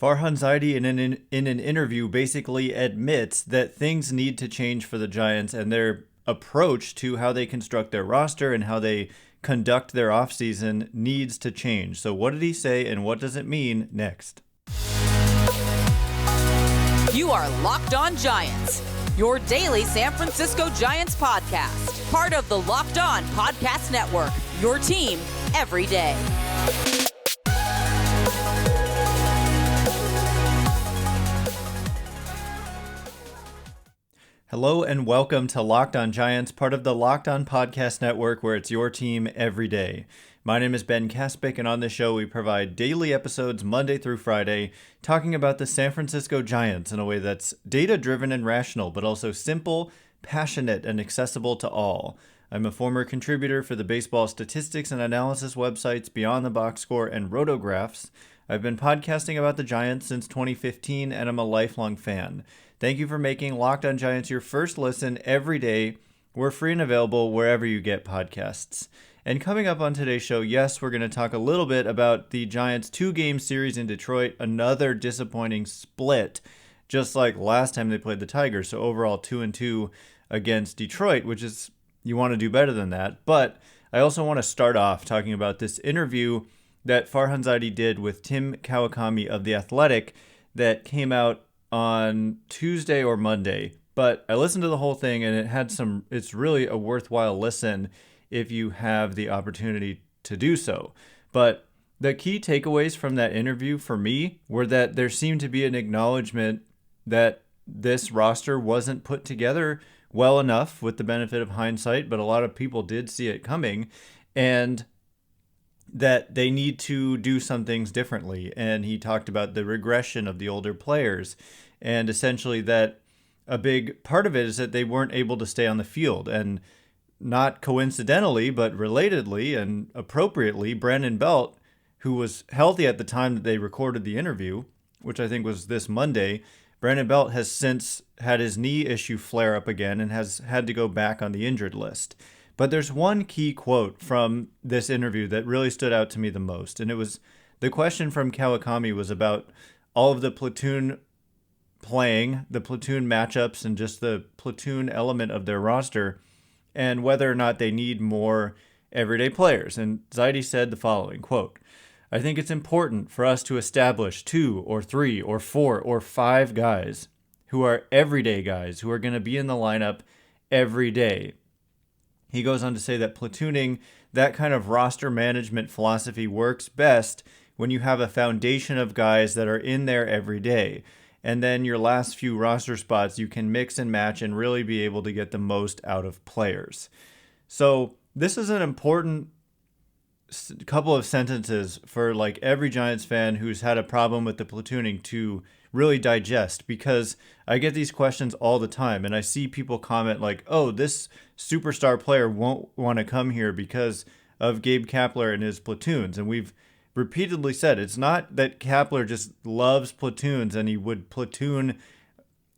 Farhan Zaidi in an interview basically admits that things need to change for the Giants and their approach to how they construct their roster and how they conduct their offseason needs to change. So what did he say and what does it mean next? You are Locked On Giants, your daily San Francisco Giants podcast. Part of the Locked On Podcast Network, your team every day. Hello and welcome to Locked On Giants, part of the Locked On Podcast Network, where it's your team every day. My name is Ben Kaspick, and on this show we provide daily episodes Monday through Friday, talking about the San Francisco Giants in a way that's data-driven and rational, but also simple, passionate, and accessible to all. I'm a former contributor for the baseball statistics and analysis websites Beyond the Box Score and Rotographs. I've been podcasting about the Giants since 2015, and I'm a lifelong fan. Thank you for making Locked On Giants your first listen every day. We're free and available wherever you get podcasts. And coming up on today's show, yes, we're going to talk a little bit about the Giants' two-game series in Detroit, another disappointing split, just like last time they played the Tigers. So overall 2-2 against Detroit, which is, you want to do better than that. But I also want to start off talking about this interview that Farhan Zaidi did with Tim Kawakami of The Athletic that came out on Tuesday or Monday, but I listened to the whole thing and it's really a worthwhile listen if you have the opportunity to do so. But the key takeaways from that interview for me were that there seemed to be an acknowledgement that this roster wasn't put together well enough with the benefit of hindsight, but a lot of people did see it coming, and that they need to do some things differently. And he talked about the regression of the older players, and essentially that a big part of it is that they weren't able to stay on the field. And not coincidentally, but relatedly and appropriately, Brandon Belt, who was healthy at the time that they recorded the interview, which I think was this Monday, Brandon Belt has since had his knee issue flare up again and has had to go back on the injured list. But there's one key quote from this interview that really stood out to me the most. And it was, the question from Kawakami was about all of the platoon playing, the platoon matchups, and just the platoon element of their roster, and whether or not they need more everyday players. And Zaidi said the following, quote, "I think it's important for us to establish 2 or 3 or 4 or 5 guys who are everyday guys who are going to be in the lineup every day." He goes on to say that platooning, that kind of roster management philosophy, works best when you have a foundation of guys that are in there every day. And then your last few roster spots, you can mix and match and really be able to get the most out of players. So this is an important couple of sentences for like every Giants fan who's had a problem with the platooning to really digest, because I get these questions all the time and I see people comment like, oh, this superstar player won't want to come here because of Gabe Kapler and his platoons. And we've repeatedly said it's not that Kapler just loves platoons and he would platoon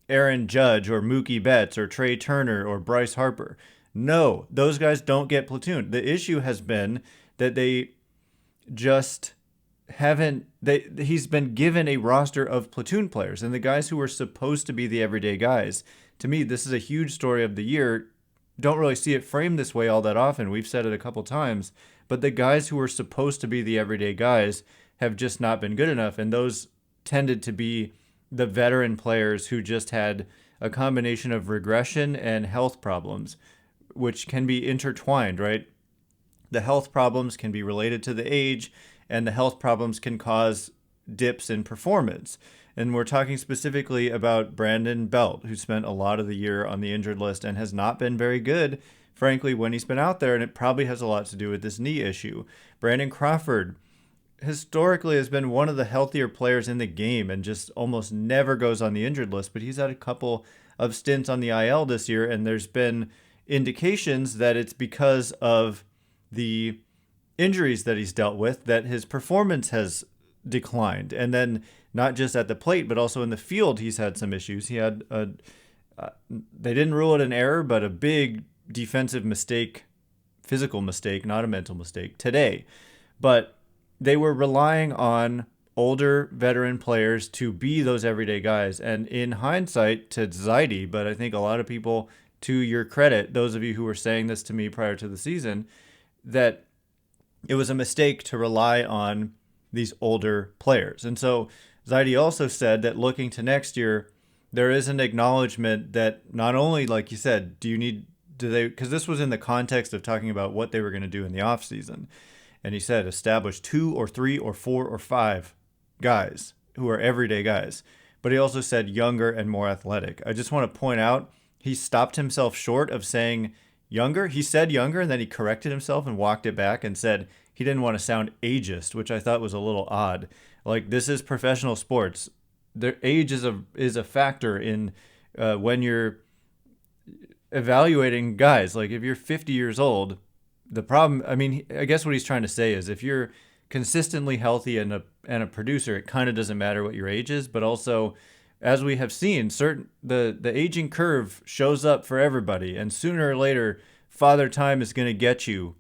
Aaron Judge or Mookie Betts or Trey Turner or Bryce Harper. No, those guys don't get platooned. The issue has been that they just he's been given a roster of platoon players, and the guys who are supposed to be the everyday guys, to me, this is a huge story of the year. Don't really see it framed this way all that often. We've said it a couple times, but the guys who are supposed to be the everyday guys have just not been good enough, and those tended to be the veteran players who just had a combination of regression and health problems, which can be intertwined, right? The health problems can be related to the age, and the health problems can cause dips in performance. And we're talking specifically about Brandon Belt, who spent a lot of the year on the injured list and has not been very good, frankly, when he's been out there, and it probably has a lot to do with this knee issue. Brandon Crawford historically has been one of the healthier players in the game and just almost never goes on the injured list, but he's had a couple of stints on the IL this year, and there's been indications that it's because of the injuries that he's dealt with that his performance has declined. And then not just at the plate, but also in the field, he's had some issues. He had they didn't rule it an error, but a big defensive mistake, physical mistake, not a mental mistake today. But they were relying on older veteran players to be those everyday guys. And in hindsight, to Zaidi, but I think a lot of people, to your credit, those of you who were saying this to me prior to the season, that it was a mistake to rely on these older players. And so Zaidi also said that looking to next year, there is an acknowledgement that not only, like you said, because this was in the context of talking about what they were going to do in the offseason. And he said, establish 2 or 3 or 4 or 5 guys who are everyday guys. But he also said younger and more athletic. I just want to point out, he stopped himself short of saying younger. He said younger, and then he corrected himself and walked it back and said he didn't want to sound ageist, which I thought was a little odd. Like, this is professional sports. Their age is a factor in when you're evaluating guys. Like, if you're 50 years old, the problem, I mean, I guess what he's trying to say is if you're consistently healthy and a producer, it kind of doesn't matter what your age is. But also, as we have seen, the aging curve shows up for everybody, and sooner or later, Father Time is going to get you,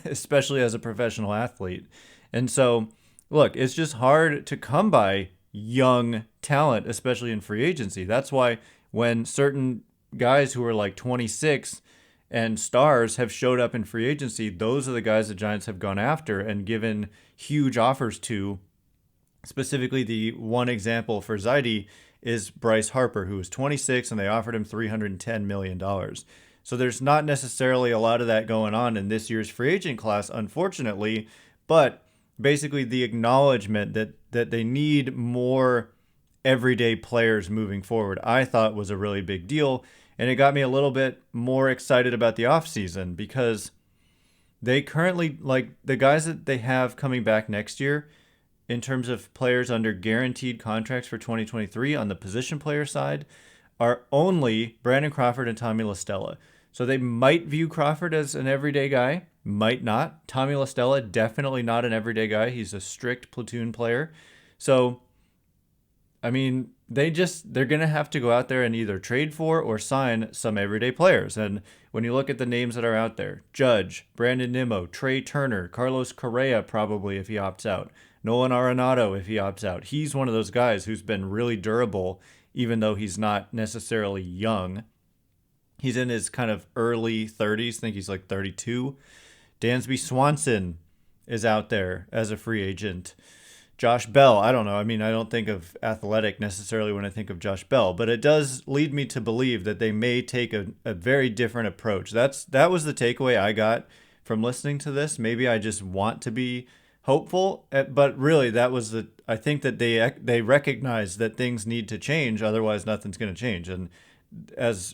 especially as a professional athlete. And so, look, it's just hard to come by young talent, especially in free agency. That's why when certain guys who are like 26 and stars have showed up in free agency, those are the guys the Giants have gone after and given huge offers to. Specifically, the one example for Zaidi is Bryce Harper, who is 26, and they offered him $310 million. So there's not necessarily a lot of that going on in this year's free agent class, unfortunately, but basically the acknowledgement that they need more everyday players moving forward, I thought was a really big deal. And it got me a little bit more excited about the offseason because they currently, like the guys that they have coming back next year, in terms of players under guaranteed contracts for 2023 on the position player side, are only Brandon Crawford and Tommy LaStella. So they might view Crawford as an everyday guy, might not. Tommy LaStella, definitely not an everyday guy. He's a strict platoon player. So, I mean, they're going to have to go out there and either trade for or sign some everyday players. And when you look at the names that are out there, Judge, Brandon Nimmo, Trey Turner, Carlos Correa probably if he opts out, Nolan Arenado if he opts out. He's one of those guys who's been really durable, even though he's not necessarily young. He's in his kind of early 30s. I think he's like 32. Dansby Swanson is out there as a free agent. Josh Bell, I don't know. I mean, I don't think of athletic necessarily when I think of Josh Bell, but it does lead me to believe that they may take a very different approach. That was the takeaway I got from listening to this. Maybe I just want to be hopeful, but really I think that they recognize that things need to change, otherwise nothing's going to change. And as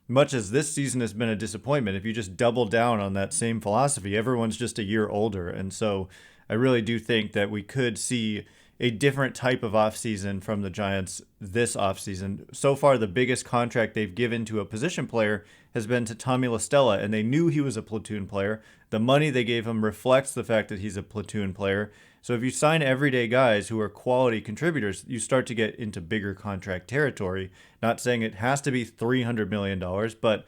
much as this season has been a disappointment, if you just double down on that same philosophy, everyone's just a year older. And so I really do think that we could see a different type of offseason from the Giants this offseason. So far, the biggest contract they've given to a position player has been to Tommy LaStella, and they knew he was a platoon player. The money they gave him reflects the fact that he's a platoon player. So if you sign everyday guys who are quality contributors, you start to get into bigger contract territory. Not saying it has to be $300 million, but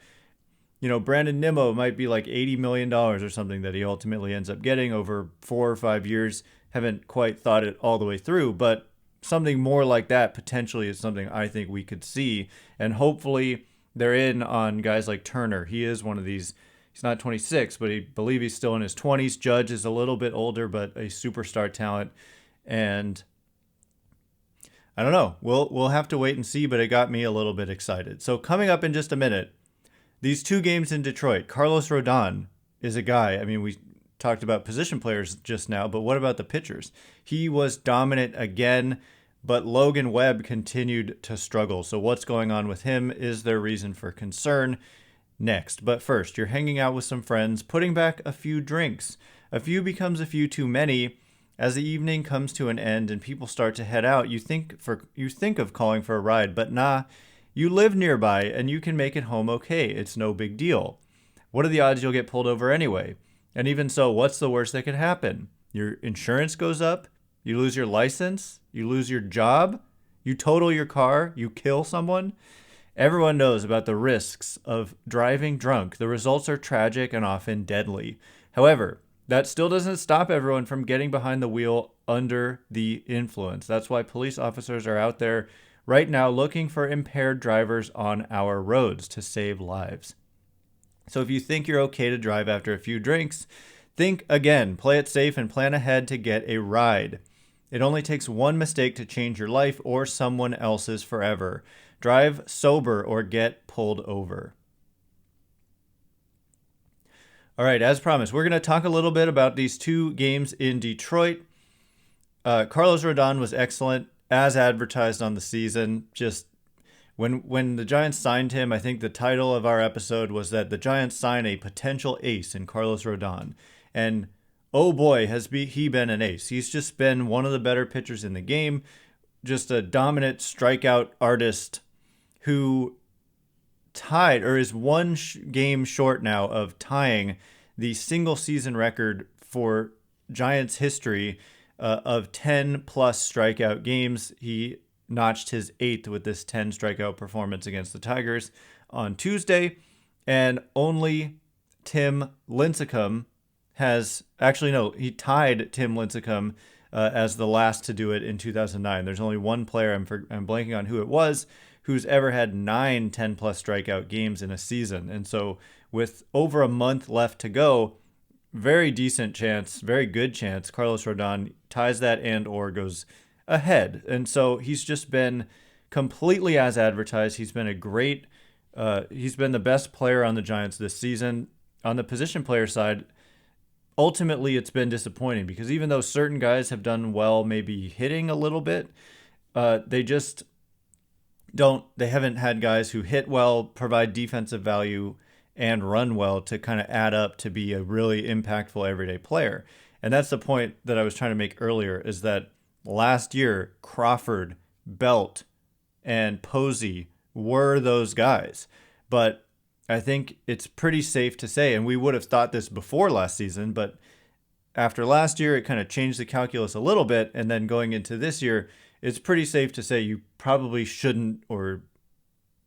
Brandon Nimmo might be like $80 million or something that he ultimately ends up getting over 4 or 5 years. Haven't quite thought it all the way through, but something more like that potentially is something I think we could see. And hopefully they're in on guys like Turner. He is one of these. He's not 26, but I believe he's still in his 20s. Judge is a little bit older, but a superstar talent. And I don't know. We'll have to wait and see, but it got me a little bit excited. So coming up in just a minute, these 2 games in Detroit, Carlos Rodon is a guy. I mean, we talked about position players just now, but what about the pitchers? He was dominant again, but Logan Webb continued to struggle. So what's going on with him? Is there reason for concern? Next. But first, you're hanging out with some friends, putting back a few drinks. A few becomes a few too many. As the evening comes to an end and people start to head out, you think of calling for a ride, but nah, you live nearby and you can make it home okay. It's no big deal. What are the odds you'll get pulled over anyway? And even so, what's the worst that could happen? Your insurance goes up, you lose your license, you lose your job, you total your car, you kill someone. Everyone knows about the risks of driving drunk. The results are tragic and often deadly. However, that still doesn't stop everyone from getting behind the wheel under the influence. That's why police officers are out there right now looking for impaired drivers on our roads to save lives. So if you think you're okay to drive after a few drinks, think again, play it safe, and plan ahead to get a ride. It only takes one mistake to change your life or someone else's forever. Drive sober or get pulled over. All right, as promised, we're going to talk a little bit about these two games in Detroit. Carlos Rodon was excellent, as advertised on the season. Just when the Giants signed him, I think the title of our episode was that the Giants sign a potential ace in Carlos Rodon. And oh boy, has he been an ace. He's just been one of the better pitchers in the game, just a dominant strikeout artist who tied, or is one game short now of tying the single season record for Giants history of 10 plus strikeout games. He notched his 8th with this 10 strikeout performance against the Tigers on Tuesday. And only Tim Lincecum he tied Tim Lincecum as the last to do it in 2009. There's only one player, I'm blanking on who it was, who's ever had 9 10-plus strikeout games in a season. And so with over a month left to go, very decent chance, very good chance, Carlos Rodon ties that and or goes ahead. And so he's just been completely as advertised. He's been he's been the best player on the Giants this season. On the position player side, ultimately it's been disappointing because even though certain guys have done well, maybe hitting a little bit, they haven't had guys who hit well, provide defensive value, and run well to kind of add up to be a really impactful everyday player. And that's the point that I was trying to make earlier, is that last year, Crawford, Belt, and Posey were those guys. But I think it's pretty safe to say, and we would have thought this before last season, but after last year, it kind of changed the calculus a little bit. And then going into this year, it's pretty safe to say you probably shouldn't, or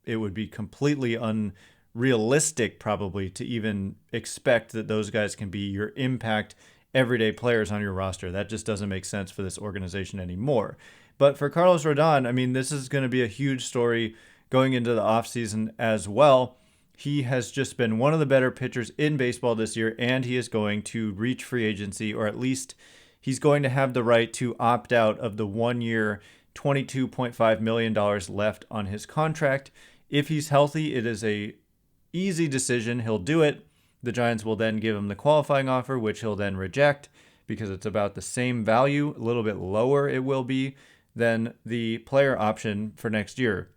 it would be completely unrealistic probably to even expect that those guys can be your impact everyday players on your roster. That just doesn't make sense for this organization anymore. But for Carlos Rodon, I mean, this is going to be a huge story going into the offseason as well. He has just been one of the better pitchers in baseball this year, and he is going to reach free agency, or at least he's going to have the right to opt out of the 1 year, $22.5 million left on his contract. If he's healthy, it is a easy decision. He'll do it. The Giants will then give him the qualifying offer, which he'll then reject because it's about the same value, a little bit lower it will be than the player option for next year.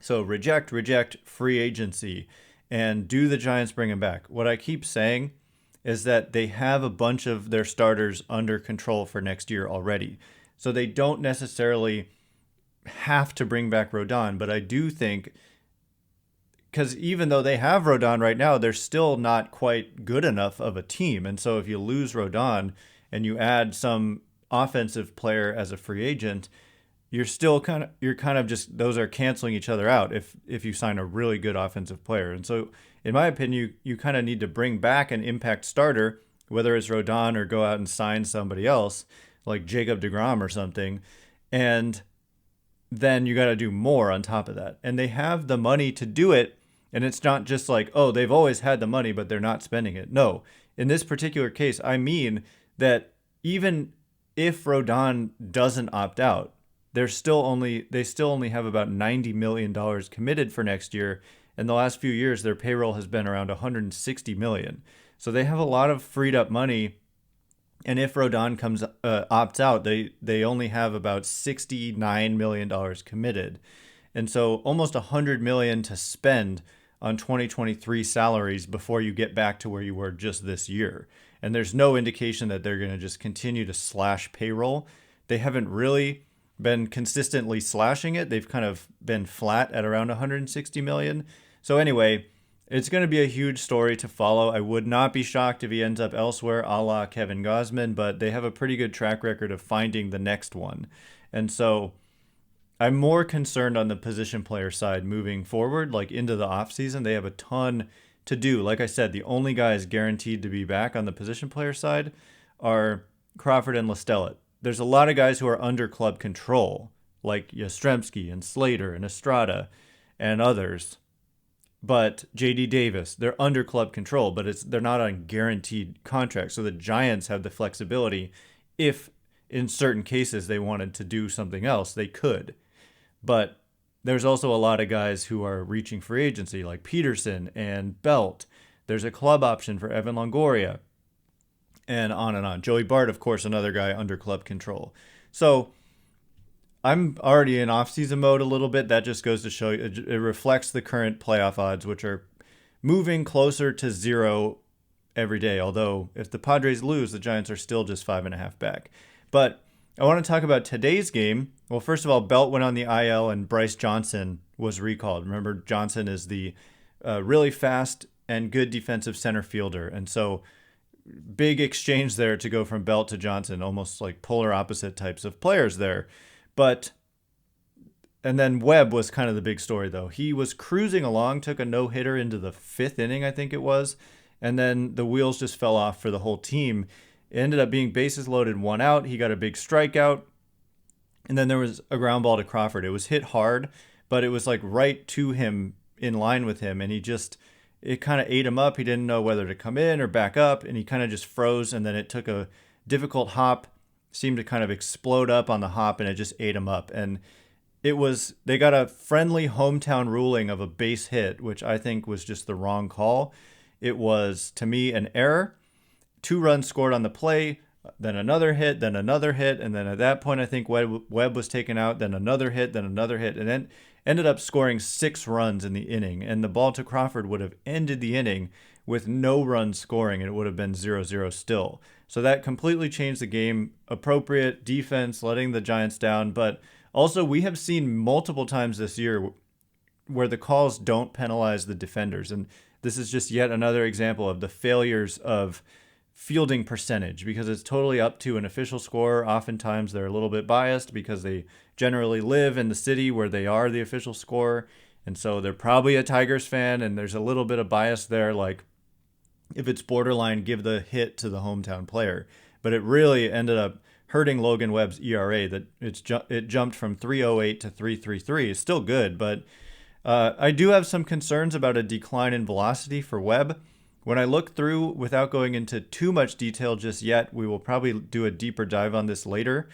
So reject, free agency. And do the Giants bring him back? What I keep saying is that they have a bunch of their starters under control for next year already. So they don't necessarily have to bring back Rodon, but I do think, because even though they have Rodon right now, they're still not quite good enough of a team. And so if you lose Rodon and you add some offensive player as a free agent, you're kind of just, those are canceling each other out if you sign a really good offensive player. And so in my opinion, you kind of need to bring back an impact starter, whether it's Rodon or go out and sign somebody else like Jacob deGrom or something. And then you got to do more on top of that. And they have the money to do it. And it's not just like, oh, they've always had the money, but they're not spending it. No, in this particular case, I mean that even if Rodon doesn't opt out, they still only have about $90 million committed for next year. In the last few years, their payroll has been around $160 million. So they have a lot of freed up money. And if Rodon opts out, they only have about $69 million committed. And so almost $100 million to spend on 2023 salaries before you get back to where you were just this year. And there's no indication that they're going to just continue to slash payroll. They haven't really been consistently slashing it. They've kind of been flat at around $160 million. So anyway, it's going to be a huge story to follow. I would not be shocked if he ends up elsewhere, a la Kevin Gausman, but they have a pretty good track record of finding the next one. And so I'm more concerned on the position player side moving forward, like into the offseason. They have a ton to do. Like I said, the only guys guaranteed to be back on the position player side are Crawford and Lestellet. There's a lot of guys who are under club control, like Yastrzemski and Slater and Estrada and others. But J.D. Davis, they're under club control, but they're not on guaranteed contracts. So the Giants have the flexibility. If in certain cases they wanted to do something else, they could. But there's also a lot of guys who are reaching free agency, like Peterson and Belt. There's a club option for Evan Longoria, and on and on. Joey Bart, of course, another guy under club control. So I'm already in off-season mode a little bit. That just goes to show you, it reflects the current playoff odds, which are moving closer to 0 every day. Although if the Padres lose, the Giants are still just 5.5 back. But I want to talk about today's game. Well, first of all, Belt went on the IL and Bryce Johnson was recalled. Remember, Johnson is the really fast and good defensive center fielder. And so big exchange there to go from Belt to Johnson, almost like polar opposite types of players there. And then Webb was kind of the big story, though. He was cruising along, took a no-hitter into the 5th inning, I think it was, and then the wheels just fell off for the whole team. It ended up being bases loaded, 1 out. He got a big strikeout, and then there was a ground ball to Crawford. It was hit hard, but it was like right to him, in line with him, and it kind of ate him up. He didn't know whether to come in or back up, and he kind of just froze, and then it took a difficult hop, seemed to kind of explode up on the hop, and it just ate him up. And they got a friendly hometown ruling of a base hit, which I think was just the wrong call. It was, to me, an error. 2 runs scored on the play, then another hit, and then at that point I think Webb was taken out, then another hit, and then ended up scoring 6 runs in the inning, and the ball to Crawford would have ended the inning with no runs scoring, and it would have been 0-0 still. So that completely changed the game. Appropriate defense, letting the Giants down, but also we have seen multiple times this year where the calls don't penalize the defenders, and this is just yet another example of the failures of fielding percentage, because it's totally up to an official scorer. Oftentimes they're a little bit biased because they generally live in the city where they are the official scorer, and so they're probably a Tigers fan, and there's a little bit of bias there, like if it's borderline, give the hit to the hometown player. But it really ended up hurting Logan Webb's ERA, that it jumped from 3.08 to 3.33. It's still good, but I do have some concerns about a decline in velocity for Webb. When I look through, without going into too much detail just yet, we will probably do a deeper dive on this later,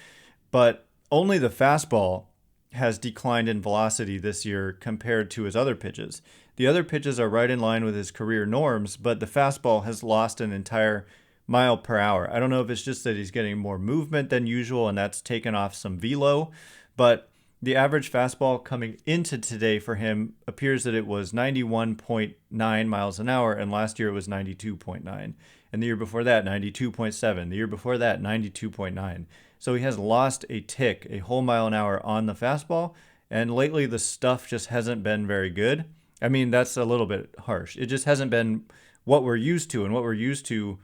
but only the fastball has declined in velocity this year compared to his other pitches. The other pitches are right in line with his career norms, but the fastball has lost an entire mile per hour. I don't know if it's just that he's getting more movement than usual and that's taken off some velo, but the average fastball coming into today for him appears that it was 91.9 miles an hour, and last year it was 92.9. And the year before that, 92.7. The year before that, 92.9. So he has lost a tick, a whole mile an hour on the fastball, and lately the stuff just hasn't been very good. I mean, that's a little bit harsh. It just hasn't been what we're used to, and what we're used to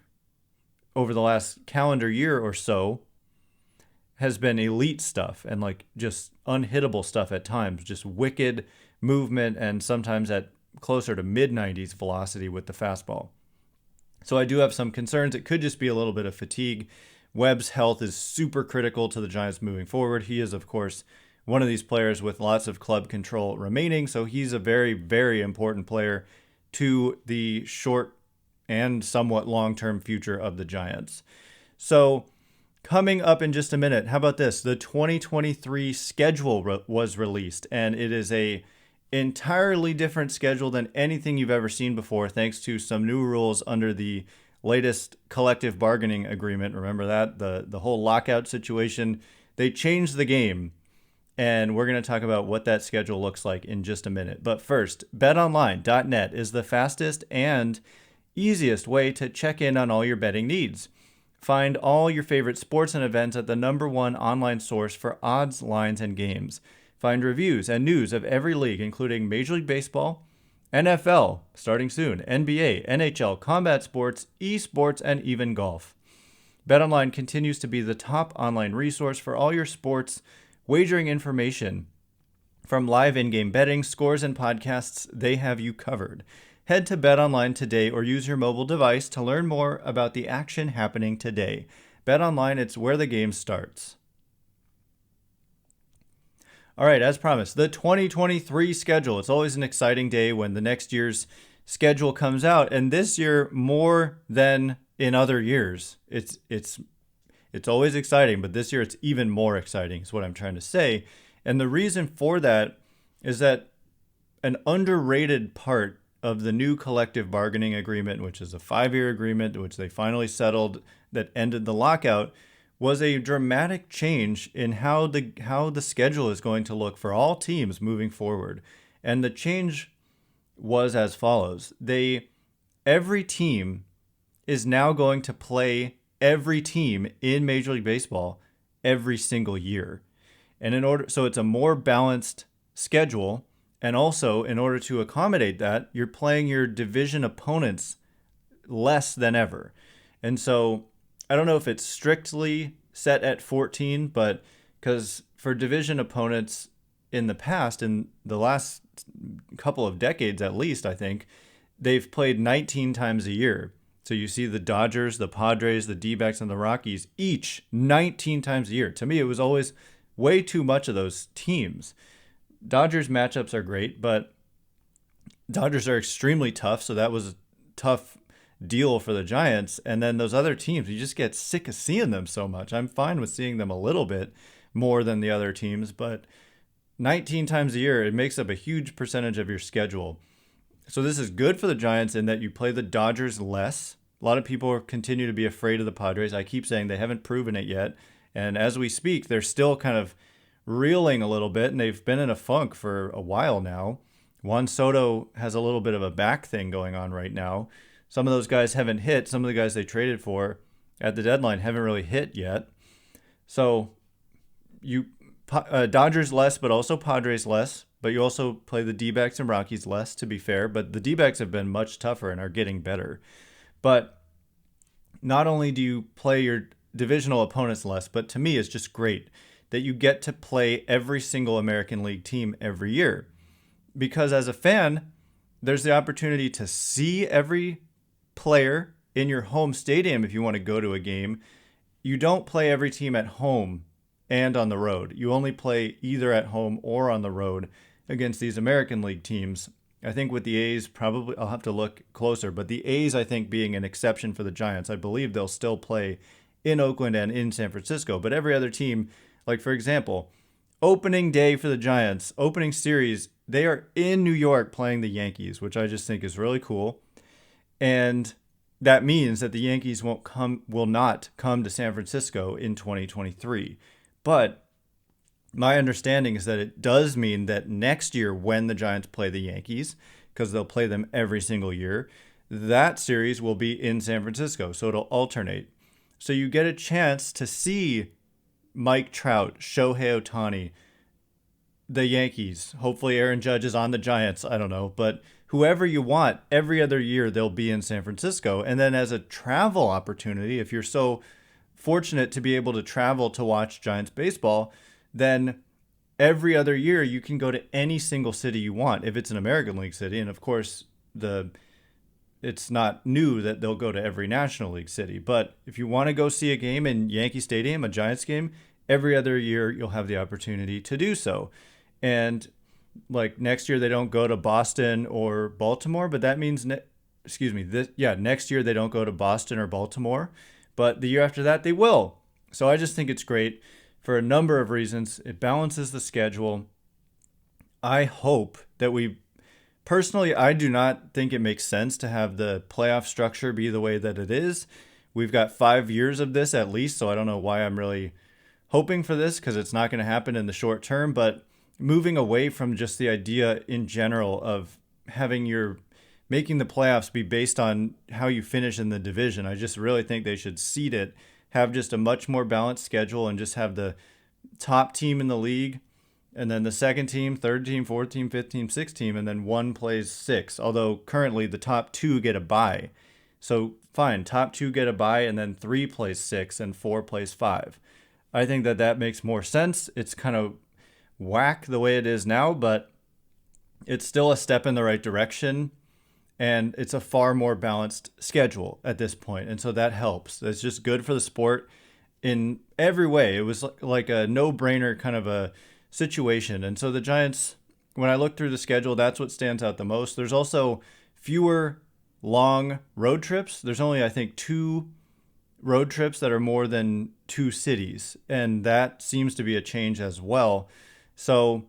over the last calendar year or so has been elite stuff and like just unhittable stuff at times, just wicked movement, and sometimes at closer to mid-90s velocity with the fastball. So I do have some concerns. It could just be a little bit of fatigue. Webb's health is super critical to the Giants moving forward. He is, of course, one of these players with lots of club control remaining, so he's a very, very important player to the short and somewhat long-term future of the Giants. So coming up in just a minute, how about this? The 2023 schedule was released, and it is a entirely different schedule than anything you've ever seen before, thanks to some new rules under the latest collective bargaining agreement. Remember that? The whole lockout situation. They changed the game, and we're going to talk about what that schedule looks like in just a minute. But first, betonline.net is the fastest and easiest way to check in on all your betting needs. Find all your favorite sports and events at the #1 online source for odds, lines, and games. Find reviews and news of every league, including Major League Baseball, NFL, starting soon, NBA, NHL, combat sports, esports, and even golf. BetOnline continues to be the top online resource for all your sports wagering information. From live in-game betting, scores, and podcasts, they have you covered. Head to BetOnline today or use your mobile device to learn more about the action happening today. BetOnline, it's where the game starts. All right, as promised, the 2023 schedule. It's always an exciting day when the next year's schedule comes out, and this year more than in other years. It's always exciting, but this year it's even more exciting is what I'm trying to say. And the reason for that is that an underrated part of the new collective bargaining agreement, which is a 5-year agreement, which they finally settled that ended the lockout, was a dramatic change in how the schedule is going to look for all teams moving forward. And the change was as follows. Every team is now going to play every team in Major League Baseball every single year. And so it's a more balanced schedule. And also, in order to accommodate that, you're playing your division opponents less than ever. And so I don't know if it's strictly set at 14, but because for division opponents in the past, in the last couple of decades at least, I think, they've played 19 times a year. So you see the Dodgers, the Padres, the D-backs, and the Rockies, each 19 times a year. To me, it was always way too much of those teams. Dodgers matchups are great, but Dodgers are extremely tough, so that was a tough deal for the Giants. And then those other teams, you just get sick of seeing them so much. I'm fine with seeing them a little bit more than the other teams, but 19 times a year, it makes up a huge percentage of your schedule. So this is good for the Giants in that you play the Dodgers less. A lot of people continue to be afraid of the Padres. I keep saying they haven't proven it yet. And as we speak, they're still kind of reeling a little bit, and they've been in a funk for a while now. Juan Soto has a little bit of a back thing going on right now. Some of those guys haven't hit. Some of the guys they traded for at the deadline haven't really hit yet. So you Dodgers less, but also Padres less. But you also play the D-backs and Rockies less, to be fair. But the D-backs have been much tougher and are getting better. But not only do you play your divisional opponents less, but to me it's just great that you get to play every single American League team every year. Because as a fan, there's the opportunity to see every player in your home stadium if you want to go to a game. You don't play every team at home and on the road. You only play either at home or on the road against these American League teams. I think with the A's, probably, I'll have to look closer, but the A's, I think, being an exception for the Giants, I believe they'll still play in Oakland and in San Francisco. But every other team, like for example, opening day for the Giants, opening series, they are in New York playing the Yankees, which I just think is really cool. And that means that the Yankees will not come to San Francisco in 2023. But my understanding is that it does mean that next year when the Giants play the Yankees, because they'll play them every single year, that series will be in San Francisco. So it'll alternate. So you get a chance to see Mike Trout, Shohei Ohtani, the Yankees. Hopefully Aaron Judge is on the Giants. I don't know. But whoever you want, every other year they'll be in San Francisco. And then as a travel opportunity, if you're so fortunate to be able to travel to watch Giants baseball, then every other year you can go to any single city you want if it's an American League city. And of course, it's not new that they'll go to every National League city. But if you want to go see a game in Yankee Stadium, a Giants game, every other year you'll have the opportunity to do so. And like next year they don't go to Boston or Baltimore, but that means next year they don't go to Boston or Baltimore, but the year after that they will. So I just think it's great for a number of reasons. It balances the schedule. I hope that personally, I do not think it makes sense to have the playoff structure be the way that it is. We've got 5 years of this at least, so I don't know why I'm really hoping for this, because it's not going to happen in the short term. But moving away from just the idea in general of making the playoffs be based on how you finish in the division, I just really think they should seed it, have just a much more balanced schedule, and just have the top team in the league, and then the second team, third team, fourth team, fifth team, sixth team, and then one plays six. Although currently the top two get a bye. So fine, top two get a bye, and then 3 plays 6 and 4 plays 5. I think that makes more sense. It's kind of whack the way it is now, but it's still a step in the right direction. and it's a far more balanced schedule at this point. And so that helps. It's just good for the sport in every way. It was like a no-brainer kind of a situation. And so the Giants, when I look through the schedule, that's what stands out the most. There's also fewer long road trips. There's only, I think, 2 road trips that are more than 2 cities. And that seems to be a change as well. So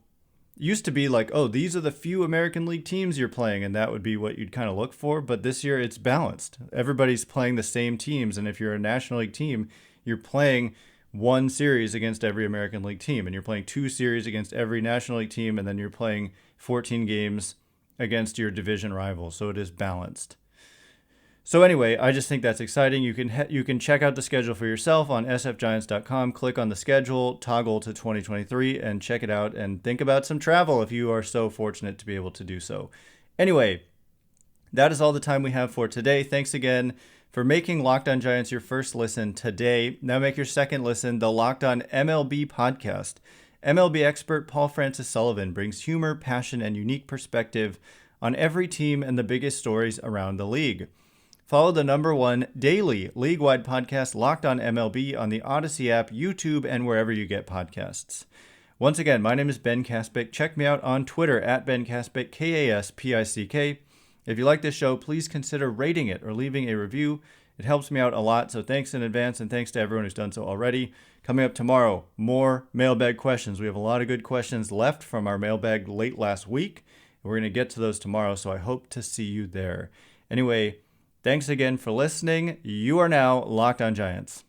used to be like, oh, these are the few American League teams you're playing, and that would be what you'd kind of look for. But this year it's balanced. Everybody's playing the same teams. And if you're a National League team, you're playing 1 series against every American League team, and you're playing 2 series against every National League team, and then you're playing 14 games against your division rivals. So it is balanced. So anyway, I just think that's exciting. You can check out the schedule for yourself on sfgiants.com. Click on the schedule, toggle to 2023, and check it out. And think about some travel if you are so fortunate to be able to do so. Anyway, that is all the time we have for today. Thanks again for making Locked On Giants your first listen today. Now make your second listen the Locked On MLB podcast. MLB expert Paul Francis Sullivan brings humor, passion, and unique perspective on every team and the biggest stories around the league. Follow the #1 daily league-wide podcast Locked On MLB on the Odyssey app, YouTube, and wherever you get podcasts. Once again, my name is Ben Kaspick. Check me out on Twitter at Ben Kaspick, Kaspick. If you like this show, please consider rating it or leaving a review. It helps me out a lot, so thanks in advance, and thanks to everyone who's done so already. Coming up tomorrow, more mailbag questions. We have a lot of good questions left from our mailbag late last week. We're going to get to those tomorrow, so I hope to see you there. Anyway, thanks again for listening. You are now Locked On Giants.